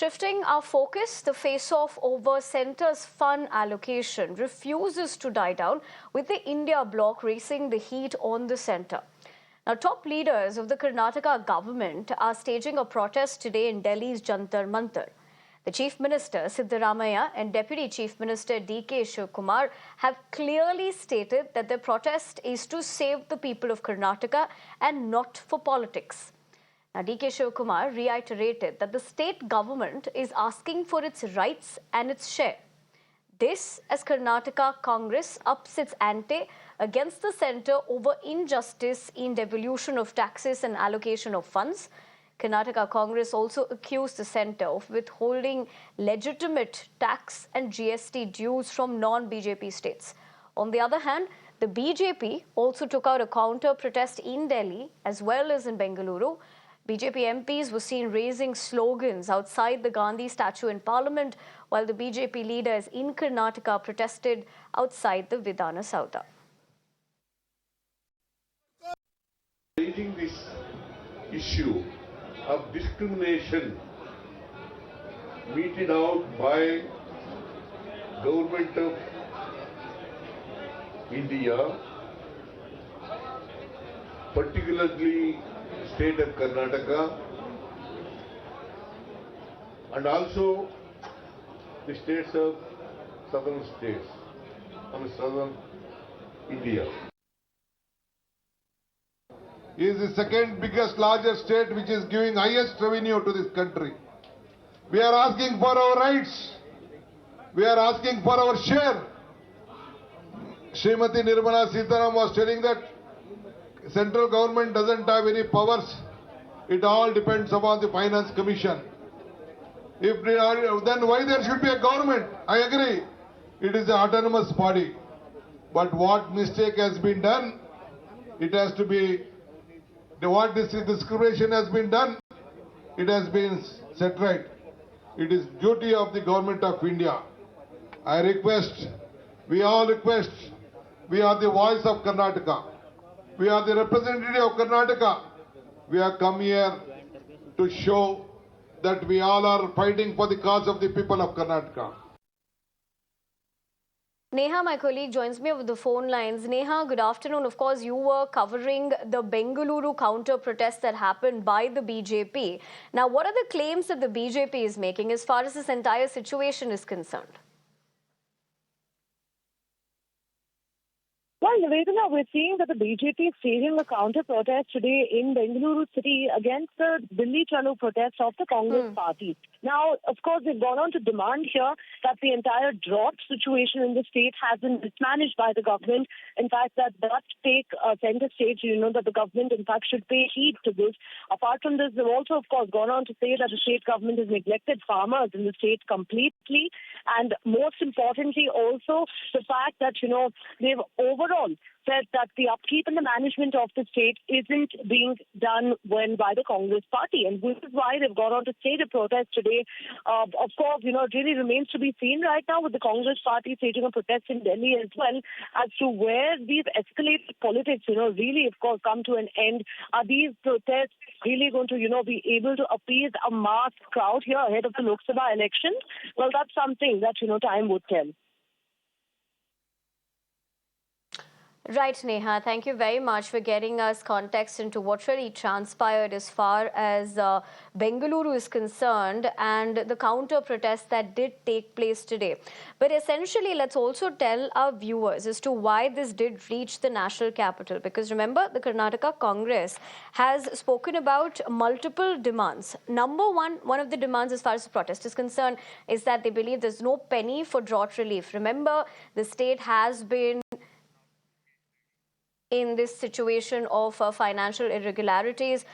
shifting our focus, the face-off over centre's fund allocation refuses to die down, with the India bloc raising the heat on the centre. Now, top leaders of the Karnataka government are staging a protest today in Delhi's Jantar Mantar. The Chief Minister Siddaramaiah and Deputy Chief Minister D.K. Shivakumar have clearly stated that their protest is to save the people of Karnataka and not for politics. Now, D.K. Shivakumar reiterated that the state government is asking for its rights and its share. This as Karnataka Congress ups its ante against the centre over injustice in devolution of taxes and allocation of funds. Karnataka Congress also accused the centre of withholding legitimate tax and GST dues from non-BJP states. On the other hand, the BJP also took out a counter-protest in Delhi as well as in Bengaluru. BJP MPs were seen raising slogans outside the Gandhi statue in Parliament, while the BJP leaders in Karnataka protested outside the Vidhana Saudha. Raising this issue of discrimination meted out by Government of India, particularly state of Karnataka, and also the states of southern India. Is the second biggest, largest state which is giving highest revenue to this country. We are asking for our rights. We are asking for our share. Srimati Nirmala Sitaram was telling that central government doesn't have any powers. It all depends upon the Finance Commission. If they are, then why there should be a government? I agree. It is an autonomous body. But what mistake has been done, it has to be, what this discrimination has been done, it has been set right. It is duty of the Government of India. I request, we all request, we are the voice of Karnataka. We are the representative of Karnataka. We have come here to show that we all are fighting for the cause of the people of Karnataka. Neha, my colleague, joins me over the phone lines. Neha, good afternoon. Of course, you were covering the Bengaluru counter-protest that happened by the BJP. Now, what are the claims that the BJP is making as far as this entire situation is concerned? Well, Nivedana, we're seeing that the BJP is staging a counter-protest today in Bengaluru city against the Delhi Chalo protest of the Congress party. Now, of course, they've gone on to demand here that the entire drought situation in the state has been mismanaged by the government. In fact, that take center stage, that the government, in fact, should pay heed to this. Apart from this, they've also, of course, gone on to say that the state government has neglected farmers in the state completely. And most importantly, also, the fact that, they've overall said that the upkeep and the management of the state isn't being done by the Congress party. And this is why they've gone on to stage a protest today. Of course, it really remains to be seen right now with the Congress party staging a protest in Delhi as well as to where these escalated politics, really, of course, come to an end. Are these protests really going to, be able to appease a mass crowd here ahead of the Lok Sabha elections? Well, that's something that, time would tell. Right, Neha. Thank you very much for getting us context into what really transpired as far as Bengaluru is concerned and the counter-protest that did take place today. But essentially, let's also tell our viewers as to why this did reach the national capital. Because remember, the Karnataka Congress has spoken about multiple demands. Number one of the demands as far as the protest is concerned is that they believe there's no penny for drought relief. Remember, the state has been in this situation of financial irregularities.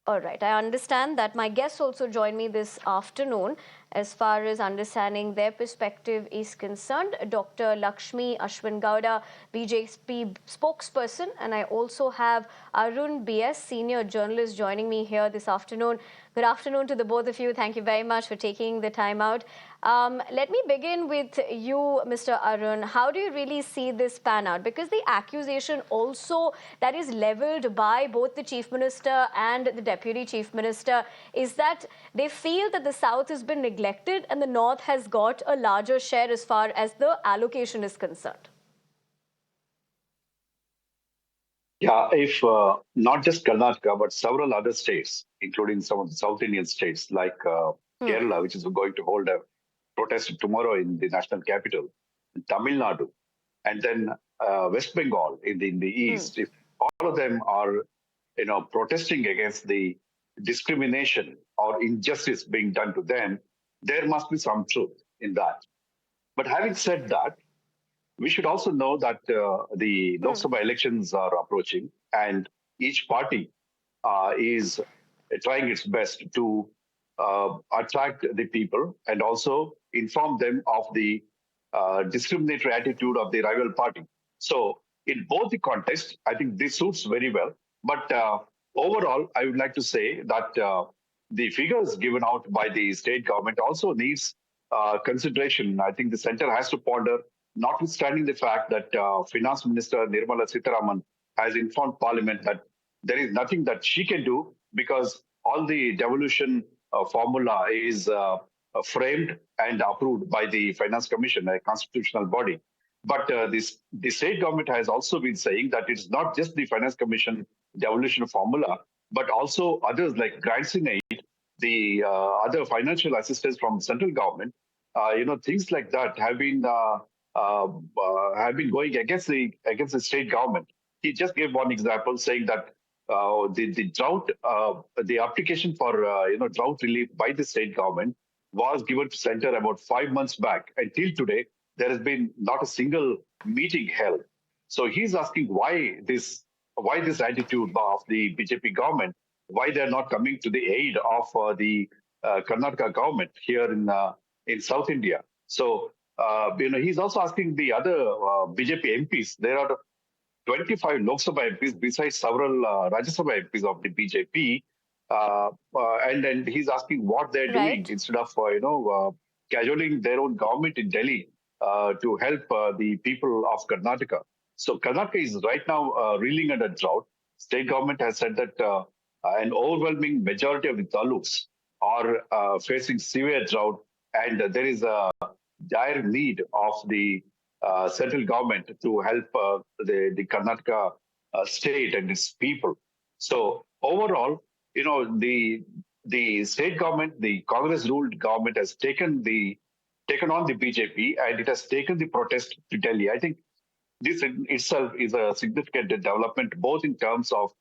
All right, I understand that my guests also joined me this afternoon. as far as understanding their perspective is concerned. Dr. Lakshmi Ashwin Gowda, BJP spokesperson, and I also have Arun BS, senior journalist, joining me here this afternoon. Good afternoon to the both of you. Thank you very much for taking the time out. Let me begin with you, Mr. Arun. How do you really see this pan out? Because the accusation also that is leveled by both the Chief Minister and the Deputy Chief Minister is that they feel that the South has been neglected and the North has got a larger share as far as the allocation is concerned. Yeah, if not just Karnataka, but several other states, including some of the South Indian states like Kerala, which is going to hold a protest tomorrow in the national capital, Tamil Nadu, and then West Bengal in the east, if all of them are, protesting against the discrimination or injustice being done to them, there must be some truth in that. But having said that, we should also know that the Lok Sabha elections are approaching, and each party is trying its best to attract the people and also inform them of the discriminatory attitude of the rival party. So, in both the contexts, I think this suits very well. But overall, I would like to say that the figures given out by the state government also needs consideration. I think the center has to ponder, notwithstanding the fact that Finance Minister Nirmala Sitharaman has informed Parliament that there is nothing that she can do because all the devolution formula is framed and approved by the Finance Commission, a constitutional body. But the state government has also been saying that it's not just the Finance Commission devolution formula, but also others like grants in aid, the other financial assistance from central government. Things like that have been going against the state government. He just gave one example, saying that the drought, the application for drought relief by the state government was given to center about 5 months back. Until today, there has been not a single meeting held. So he's asking why this attitude of the BJP government, why they're not coming to the aid of the Karnataka government here in South India. So he's also asking the other BJP MPs. There are 25 Lok Sabha MPs besides several Rajya Sabha MPs of the BJP, and then he's asking what they're doing instead of cajoling their own government in Delhi to help the people of Karnataka. So Karnataka is right now reeling under drought. State government has said that an overwhelming majority of the taluks are facing severe drought, and there is a dire need of the central government to help the Karnataka state and its people. So overall, the state government, the Congress-ruled government, has taken on the BJP, and it has taken the protest to Delhi. I think this in itself is a significant development, both in terms of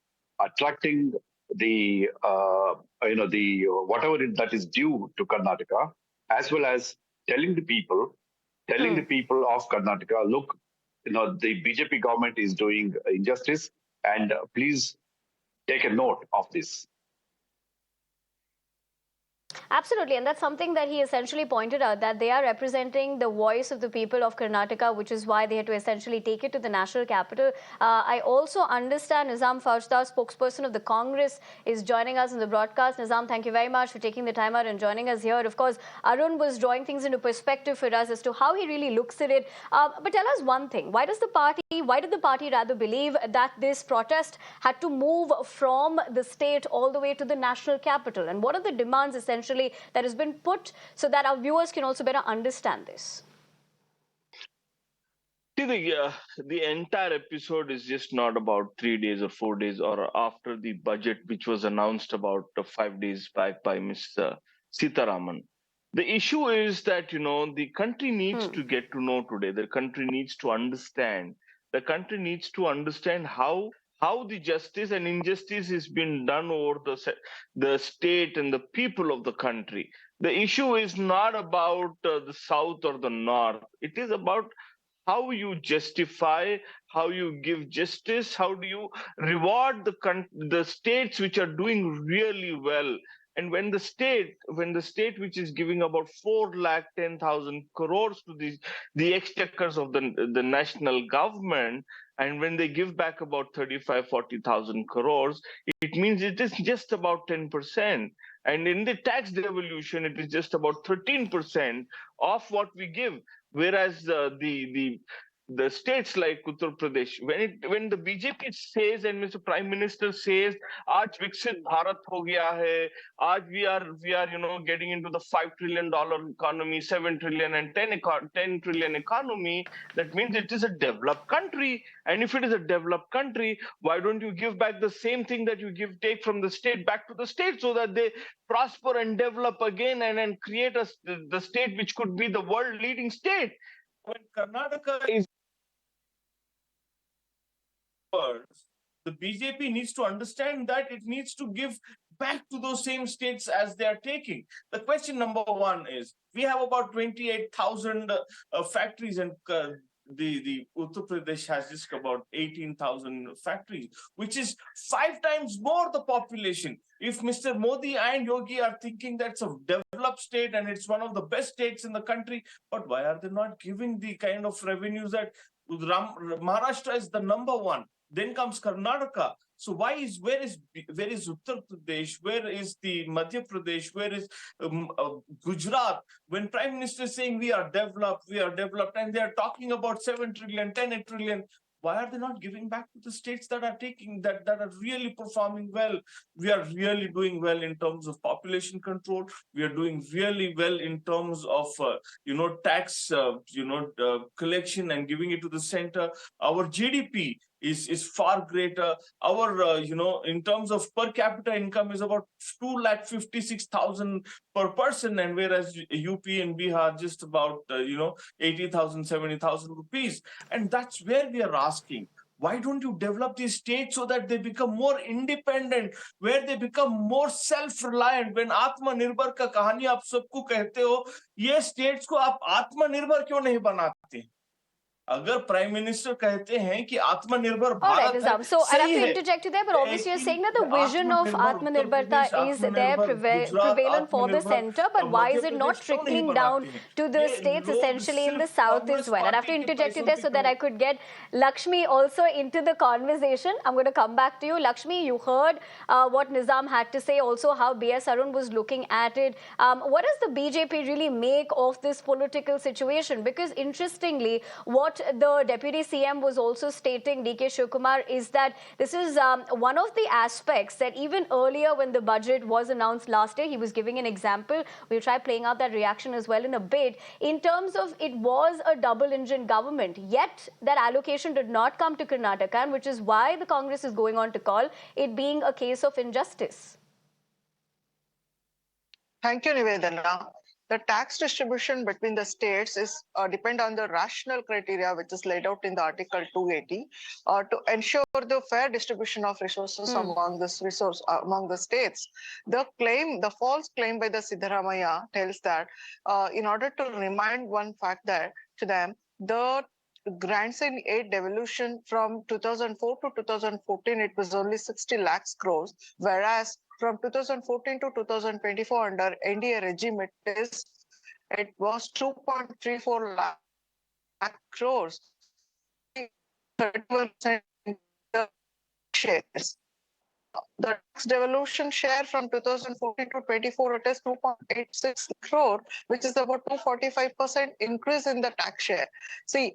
attracting the whatever that is due to Karnataka, as well as telling the people of Karnataka, look, the BJP government is doing injustice, and please take a note of this. Absolutely, and that's something that he essentially pointed out, that they are representing the voice of the people of Karnataka, which is why they had to essentially take it to the national capital. I also understand Nizam Faujdar, spokesperson of the Congress, is joining us in the broadcast. Nizam, thank you very much for taking the time out and joining us here. Of course, Arun was drawing things into perspective for us as to how he really looks at it. But tell us one thing, why did the party rather believe that this protest had to move from the state all the way to the national capital? And what are the demands essentially that has been put so that our viewers can also better understand this? See, the entire episode is just not about 3 days or 4 days or after the budget, which was announced about 5 days back by Mr. Sitharaman. The issue is that, the country needs to get to know today. The country needs to understand. The country needs to understand how the justice and injustice is being done over the state and the people of the country. The issue is not about the South or the North. It is about how you justify, how you give justice, how do you reward the states which are doing really well, And when the state which is giving about 4,10,000 crores to the exchequers of the national government, and when they give back about 35,000-40,000 crores, it means it is just about 10%. And in the tax devolution, it is just about 13% of what we give. Whereas the states like Uttar Pradesh, when the BJP says and Mr. Prime Minister says, "Aaj Viksit Bharat ho gaya hai," "Aaj we are getting into the $5 trillion economy, 7 trillion and 10 trillion economy," that means it is a developed country. And if it is a developed country, why don't you give back the same thing that you take from the state back to the state, so that they prosper and develop again, and create the state which could be the world leading state? When Karnataka is the BJP needs to understand that it needs to give back to those same states as they are taking. The question number one is, we have about 28,000 factories, and the Uttar Pradesh has just about 18,000 factories, which is 5 times more the population. If Mr. Modi and Yogi are thinking that's a developed state and it's one of the best states in the country, but why are they not giving the kind of revenues that Maharashtra is the number one? Then comes Karnataka. So where is Uttar Pradesh? Where is the Madhya Pradesh? Where is Gujarat? When Prime Minister is saying we are developed, and they are talking about 7 trillion, 10 trillion, why are they not giving back to the states that are taking that are really performing well? We are really doing well in terms of population control. We are doing really well in terms of tax collection and giving it to the center. Our GDP is far greater. Our in terms of per capita income is about 2,56,000 per person, and whereas UP and Bihar just about 80,000, 70,000 rupees. And that's where we are asking, why don't you develop these states so that they become more independent, where they become more self-reliant? When आत्मनिर्भर का कहानी आप सबको कहते हो, ये states को आप आत्मनिर्भर क्यों नहीं बनाते? अगर प्राइम मिनिस्टर कहते हैं कि आत्मनिर्भर भारत है, so I'll have to interject you there, but obviously you're saying that the vision of Atmanirbharta is there prevalent for the center, but why is it not trickling down to the states essentially in the south as well? I'd have to interject you there so that I could get Lakshmi also into the conversation. I'm going to come back to you. Lakshmi, you heard what Nizam had to say, also how B.S. Arun was looking at it. What does the BJP really make of this political situation? Because interestingly, what the Deputy CM was also stating, D.K. Shivkumar, is that this is one of the aspects that even earlier when the budget was announced last year, he was giving an example. We'll try playing out that reaction as well in a bit. In terms of it was a double-engine government, yet that allocation did not come to Karnataka, which is why the Congress is going on to call it being a case of injustice. Thank you, Nivedana. The tax distribution between the states is depend on the rational criteria which is laid out in the Article 280 to ensure the fair distribution of resources among the states. The false claim by the Siddaramaiah tells that in order to remind one fact that to them, the grants in aid devolution from 2004 to 2014, it was only 60 lakhs crores, whereas from 2014 to 2024 under NDA regime, it was 2.34 lakh crores, 31% shares. The tax devolution share from 2014 to 24, it is 2.86 crore, which is about 245% increase in the tax share. See,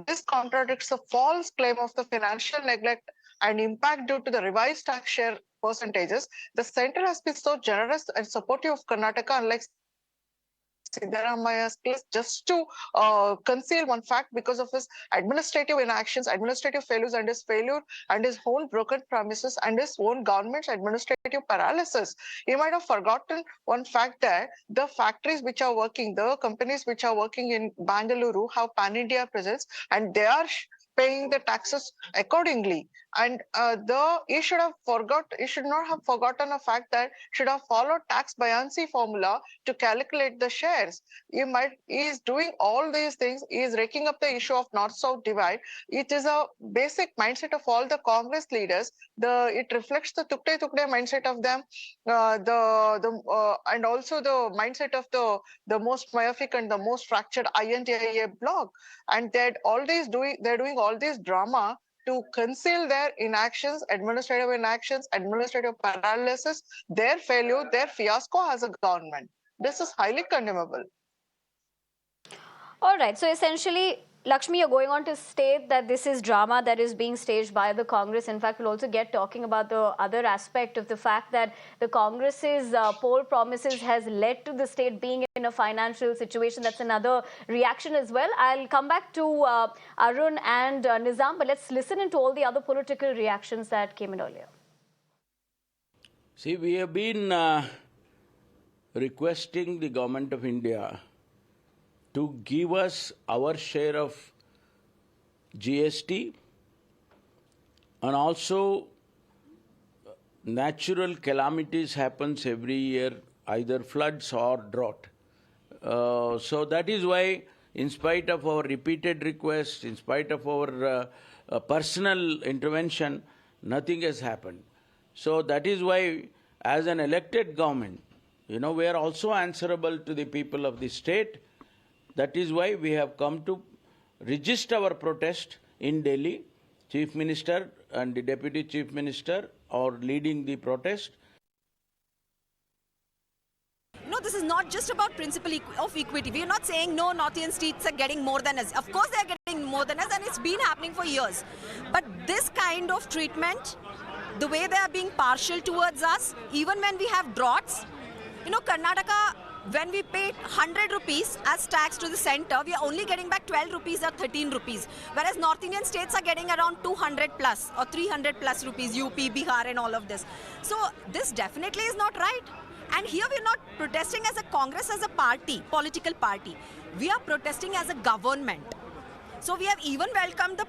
this contradicts the false claim of the financial neglect and impact due to the revised tax share percentages. The center has been so generous and supportive of Karnataka, unlike Siddaramaiah's case, just to conceal one fact because of his administrative inactions, administrative failures, and his own broken promises and his own government's administrative paralysis. He might have forgotten one fact that the factories which are working, the companies which are working in Bangalore have pan-India presence, and they are paying the taxes accordingly. And he should not have forgotten the fact that should have followed tax buoyancy formula to calculate the shares. He is doing all these things. He is raking up the issue of North-South divide. It is a basic mindset of all the Congress leaders. It reflects the tukde mindset of them, and also the mindset of the most myopic and the most fractured INTIA bloc. And they're doing all this drama to conceal their inactions, administrative paralysis, their failure, their fiasco as a government. This is highly condemnable. All right. So essentially, Lakshmi, you're going on to state that this is drama that is being staged by the Congress. In fact, we'll also get talking about the other aspect of the fact that the Congress's poll promises has led to the state being in a financial situation. That's another reaction as well. I'll come back to Arun and Nizam, but let's listen into all the other political reactions that came in earlier. See, we have been requesting the Government of India to give us our share of GST, and also natural calamities happens every year, either floods or drought. So that is why, in spite of our repeated requests, in spite of our personal intervention, nothing has happened. So that is why, as an elected government, we are also answerable to the people of the state. That is why we have come to register our protest in Delhi. Chief Minister and the Deputy Chief Minister are leading the protest. No, this is not just about principle of equity. We are not saying no, North Indian states are getting more than us. Of course they are getting more than us, and it's been happening for years. But this kind of treatment, the way they are being partial towards us, even when we have droughts, Karnataka, when we pay 100 rupees as tax to the center, we are only getting back 12 rupees or 13 rupees. Whereas North Indian states are getting around 200 plus or 300 plus rupees, UP, Bihar and all of this. So this definitely is not right. And here we are not protesting as a Congress, as a party, political party. We are protesting as a government. So we have even welcomed the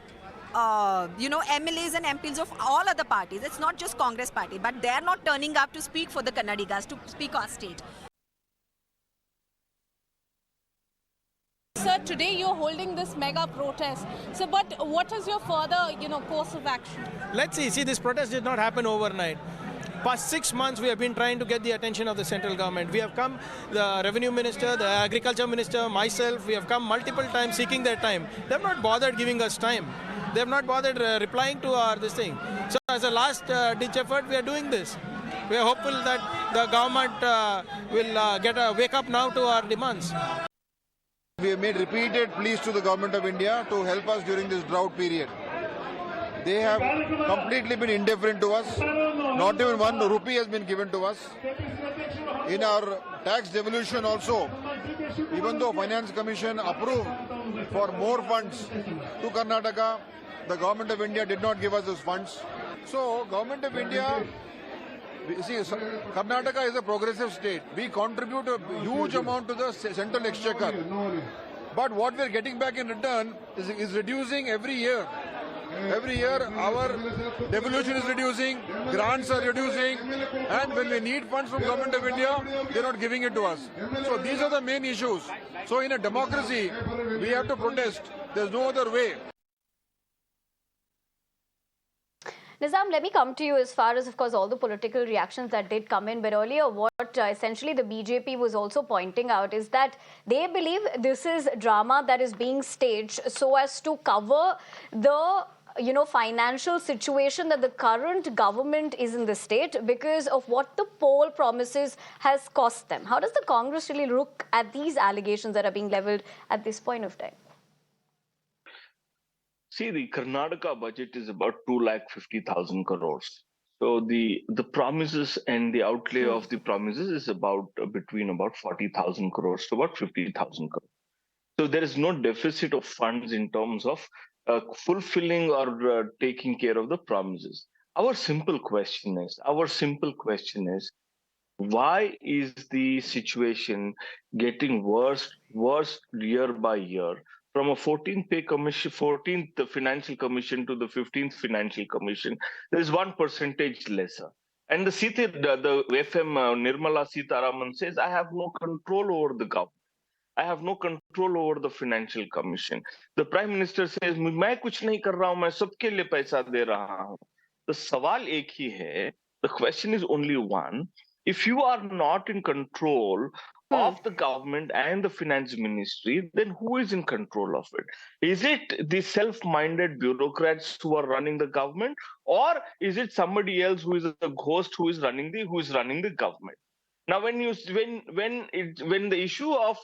MLAs and MPs of all other parties. It's not just Congress party, but they are not turning up to speak for the Kannadigas, to speak our state. Sir, today you're holding this mega protest. So, but what is your further, course of action? Let's see. See, this protest did not happen overnight. Past 6 months, we have been trying to get the attention of the central government. We have come, the revenue minister, the agriculture minister, myself, we have come multiple times seeking their time. They have not bothered giving us time. They have not bothered replying to this thing. So as a last ditch effort, we are doing this. We are hopeful that the government will wake up now to our demands. We have made repeated pleas to the government of India to help us during this drought period. They have completely been indifferent to us. Not even 1 rupee has been given to us. In our tax devolution also, even though Finance Commission approved for more funds to Karnataka, the government of India did not give us those funds. So, government of India, see, Karnataka is a progressive state. We contribute a huge amount to the central exchequer. But what we are getting back in return is reducing every year. Every year our devolution is reducing, grants are reducing, and when we need funds from government of India, they are not giving it to us. So these are the main issues. So in a democracy, we have to protest. There's no other way. Nizam, let me come to you as far as, of course, all the political reactions that did come in. But earlier, what essentially the BJP was also pointing out is that they believe this is drama that is being staged so as to cover the financial situation that the current government is in the state because of what the poll promises has cost them. How does the Congress really look at these allegations that are being leveled at this point of time? See, the Karnataka budget is about 250,000 crores. So the promises and the outlay of the promises is about between about 40,000 crores to about 50,000 crores. So there is no deficit of funds in terms of fulfilling or taking care of the promises. Our simple question is, why is the situation getting worse year by year? from a 14th pay commission, 14th financial commission to the 15th financial commission. There is 1% lesser. And the FM Nirmala Sitharaman says, I have no control over the government. I have no control over the financial commission. The Prime Minister says, मैं कुछ नहीं कर रहा हूं, मैं सबके लिए पैसा दे रहा हूं. The सवाल एक ही है. The question is only one. If you are not in control of the government and the finance ministry, then who is in control of it? Is it the self-minded bureaucrats who are running the government, or is it somebody else who is a ghost who is running the government? Now, when the issue of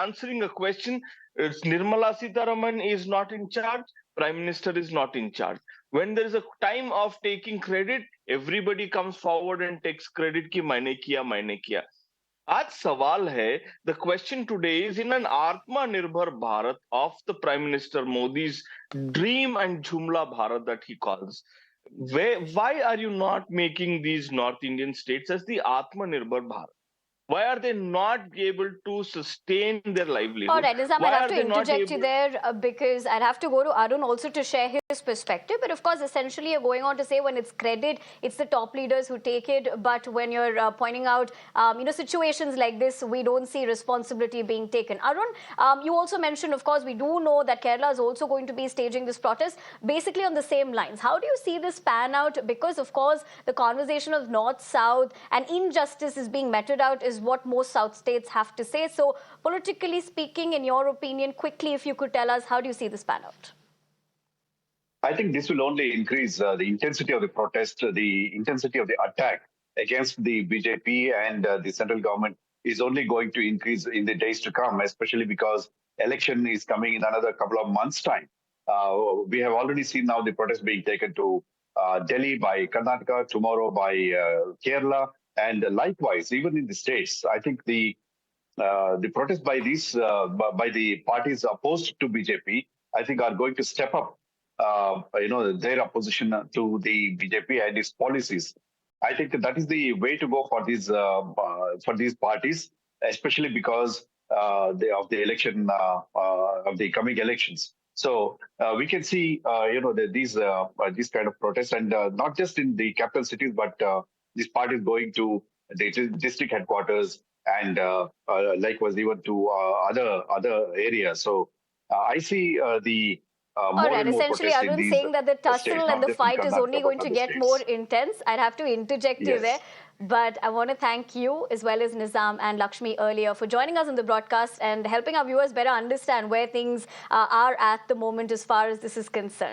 answering a question, Nirmala Sitharaman is not in charge, Prime Minister is not in charge. When there is a time of taking credit, everybody comes forward and takes credit ki maine kiya. आज सवाल है, the question today is in an Atmanirbhar Bharat of the Prime Minister Modi's dream and Jhumla Bharat that he calls. Why are you not making these North Indian states as the Atmanirbhar Bharat? Why are they not able to sustain their livelihood? All right, Nizam, I'd have to interject you there because I'd have to go to Arun also to share his perspective. But of course, essentially, you're going on to say when it's credit, it's the top leaders who take it. But when you're pointing out, situations like this, we don't see responsibility being taken. Arun, you also mentioned, of course, we do know that Kerala is also going to be staging this protest basically on the same lines. How do you see this pan out? Because, of course, the conversation of North-South and injustice is being meted out is what most South states have to say. So, politically speaking, in your opinion, quickly, if you could tell us, how do you see this pan out? I think this will only increase the intensity of the protest, the intensity of the attack against the BJP and the central government is only going to increase in the days to come, especially because election is coming in another couple of months' time. We have already seen now the protest being taken to Delhi by Karnataka, tomorrow by Kerala, and likewise, even in the states. I think the protest by the parties opposed to BJP, I think are going to step up their opposition to the BJP and its policies. I think that is the way to go for these parties, especially because of the election of the coming elections. So we can see these kind of protests, and not just in the capital cities, but this party is going to the district headquarters and likewise even to other areas. So I see the all right, essentially, Arun saying that the tussle and the fight is only going to get more intense. I'd have to interject you there. But I want to thank you as well as Nizam and Lakshmi earlier for joining us on the broadcast and helping our viewers better understand where things are at the moment as far as this is concerned.